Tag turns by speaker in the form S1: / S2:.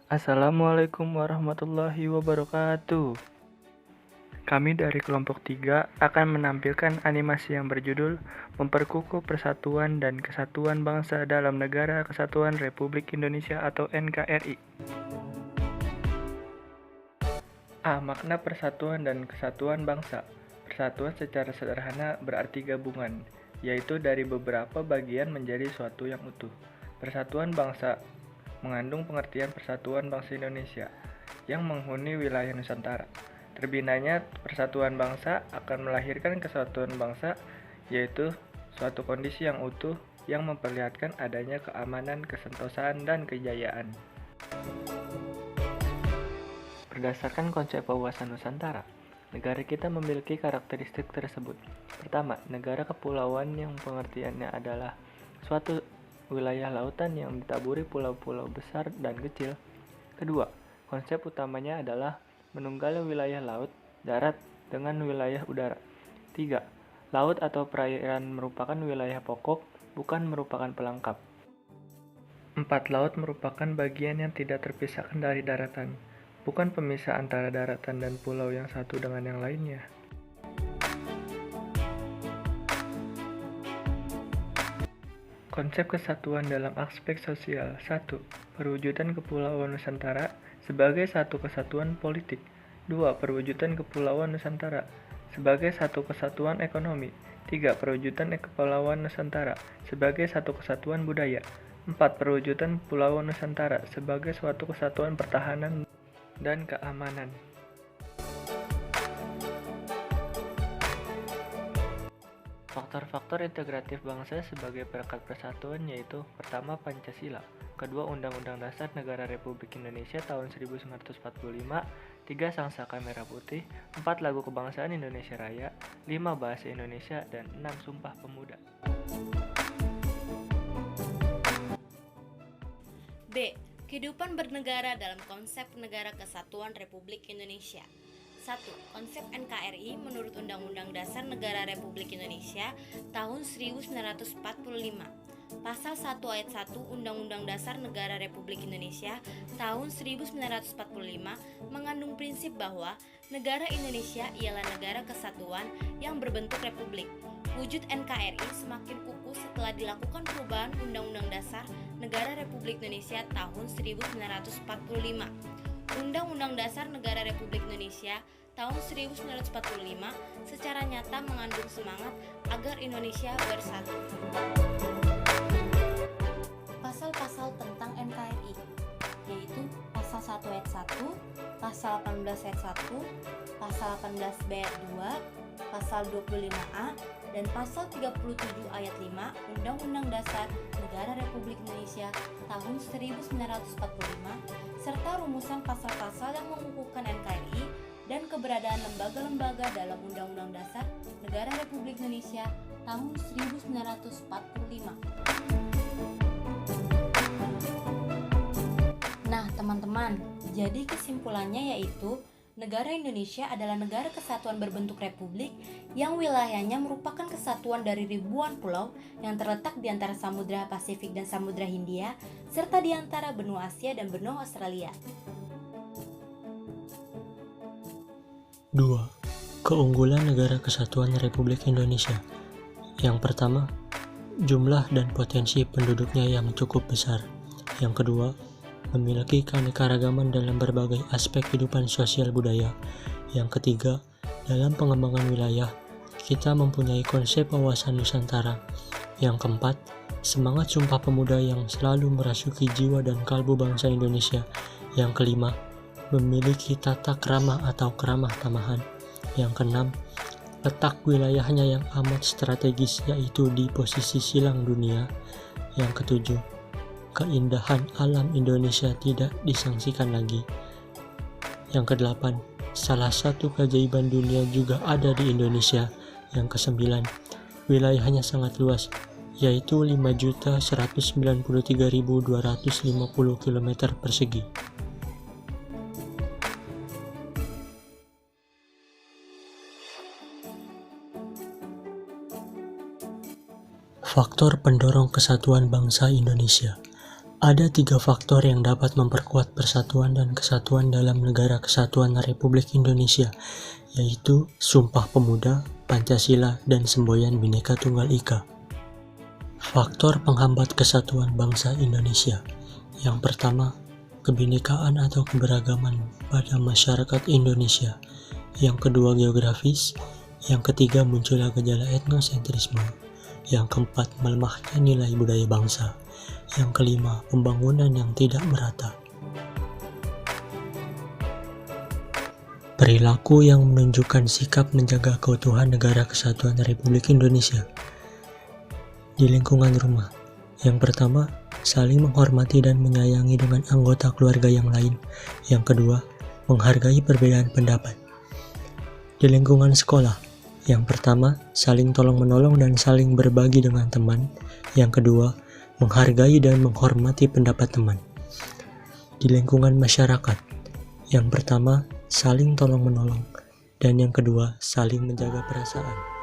S1: Assalamualaikum warahmatullahi wabarakatuh. Kami dari kelompok 3 akan menampilkan animasi yang berjudul Memperkukuh Persatuan dan Kesatuan Bangsa dalam Negara Kesatuan Republik Indonesia atau NKRI. A. Makna persatuan dan kesatuan bangsa. Persatuan secara sederhana berarti gabungan, yaitu dari beberapa bagian menjadi suatu yang utuh. Persatuan bangsa mengandung pengertian persatuan bangsa Indonesia yang menghuni wilayah Nusantara. Terbinanya persatuan bangsa akan melahirkan kesatuan bangsa, yaitu suatu kondisi yang utuh yang memperlihatkan adanya keamanan, kesentosaan, dan kejayaan. Berdasarkan konsep wawasan Nusantara, negara kita memiliki karakteristik tersebut. Pertama, negara kepulauan yang pengertiannya adalah suatu wilayah lautan yang ditaburi pulau-pulau besar dan kecil. Kedua, konsep utamanya adalah menunggal wilayah laut, darat, dengan wilayah udara. Tiga, laut atau perairan merupakan wilayah pokok, bukan merupakan pelengkap. Empat, laut merupakan bagian yang tidak terpisahkan dari daratan, bukan pemisah antara daratan dan pulau yang satu dengan yang lainnya. Konsep kesatuan dalam aspek sosial. 1. Perwujudan Kepulauan Nusantara sebagai satu kesatuan politik. 2. Perwujudan Kepulauan Nusantara sebagai satu kesatuan ekonomi. 3. Perwujudan Kepulauan Nusantara sebagai satu kesatuan budaya. 4. Perwujudan Kepulauan Nusantara sebagai suatu kesatuan pertahanan dan keamanan. Faktor-faktor integratif bangsa sebagai perekat persatuan yaitu: pertama, Pancasila, kedua, Undang-Undang Dasar Negara Republik Indonesia tahun 1945, 3. Sang Saka Merah Putih, 4. Lagu Kebangsaan Indonesia Raya, 5. Bahasa Indonesia, dan 6. Sumpah Pemuda.
S2: B. Kehidupan bernegara dalam konsep Negara Kesatuan Republik Indonesia. 1. Konsep NKRI menurut Undang-Undang Dasar Negara Republik Indonesia tahun 1945. Pasal 1 ayat 1 Undang-Undang Dasar Negara Republik Indonesia tahun 1945 mengandung prinsip bahwa negara Indonesia ialah negara kesatuan yang berbentuk republik. Wujud NKRI semakin kukuh setelah dilakukan perubahan Undang-Undang Dasar Negara Republik Indonesia tahun 1945. Undang-Undang Dasar Negara Republik Indonesia tahun 1945 secara nyata mengandung semangat agar Indonesia bersatu. Pasal-pasal tentang NKRI yaitu Pasal 1 ayat 1, Pasal 18 ayat 1, Pasal 18 ayat 2, Pasal 25A, dan Pasal 37 ayat 5 Undang-Undang Dasar Negara Republik Indonesia tahun 1945 serta rumusan pasal-pasal yang mengukuhkan NKRI dan keberadaan lembaga-lembaga dalam Undang-Undang Dasar Negara Republik Indonesia tahun 1945. Nah, teman-teman, jadi kesimpulannya yaitu negara Indonesia adalah negara kesatuan berbentuk republik yang wilayahnya merupakan kesatuan dari ribuan pulau yang terletak di antara Samudra Pasifik dan Samudra Hindia, serta di antara benua Asia dan benua Australia.
S3: 2. Keunggulan Negara Kesatuan Republik Indonesia. Yang pertama, jumlah dan potensi penduduknya yang cukup besar. Yang kedua, memiliki keanekaragaman dalam berbagai aspek kehidupan sosial budaya. Yang ketiga, dalam pengembangan wilayah, kita mempunyai konsep wawasan Nusantara. Yang keempat, semangat Sumpah Pemuda yang selalu merasuki jiwa dan kalbu bangsa Indonesia. Yang kelima, memiliki tata krama atau keramah tamahan. Yang keenam, letak wilayahnya yang amat strategis yaitu di posisi silang dunia. Yang ketujuh, keindahan alam Indonesia tidak disangsikan lagi. Yang kedelapan, salah satu keajaiban dunia juga ada di Indonesia. Yang kesembilan, wilayahnya sangat luas, yaitu 5.193.250 km persegi. Faktor pendorong kesatuan bangsa Indonesia. Ada 3 faktor yang dapat memperkuat persatuan dan kesatuan dalam Negara Kesatuan Republik Indonesia, yaitu Sumpah Pemuda, Pancasila, dan Semboyan Bhinneka Tunggal Ika. Faktor penghambat kesatuan bangsa Indonesia. Yang pertama, kebinekaan atau keberagaman pada masyarakat Indonesia. Yang kedua, geografis. Yang ketiga, munculnya gejala etnosentrisme. Yang keempat, melemahnya nilai budaya bangsa. Yang kelima, pembangunan yang tidak merata. Perilaku yang menunjukkan sikap menjaga keutuhan Negara Kesatuan Republik Indonesia. Di lingkungan rumah. Yang pertama, saling menghormati dan menyayangi dengan anggota keluarga yang lain. Yang kedua, menghargai perbedaan pendapat. Di lingkungan sekolah. Yang pertama, saling tolong-menolong dan saling berbagi dengan teman. Yang kedua, menghargai dan menghormati pendapat teman. Di lingkungan masyarakat. Yang pertama, saling tolong-menolong. Dan yang kedua, saling menjaga perasaan.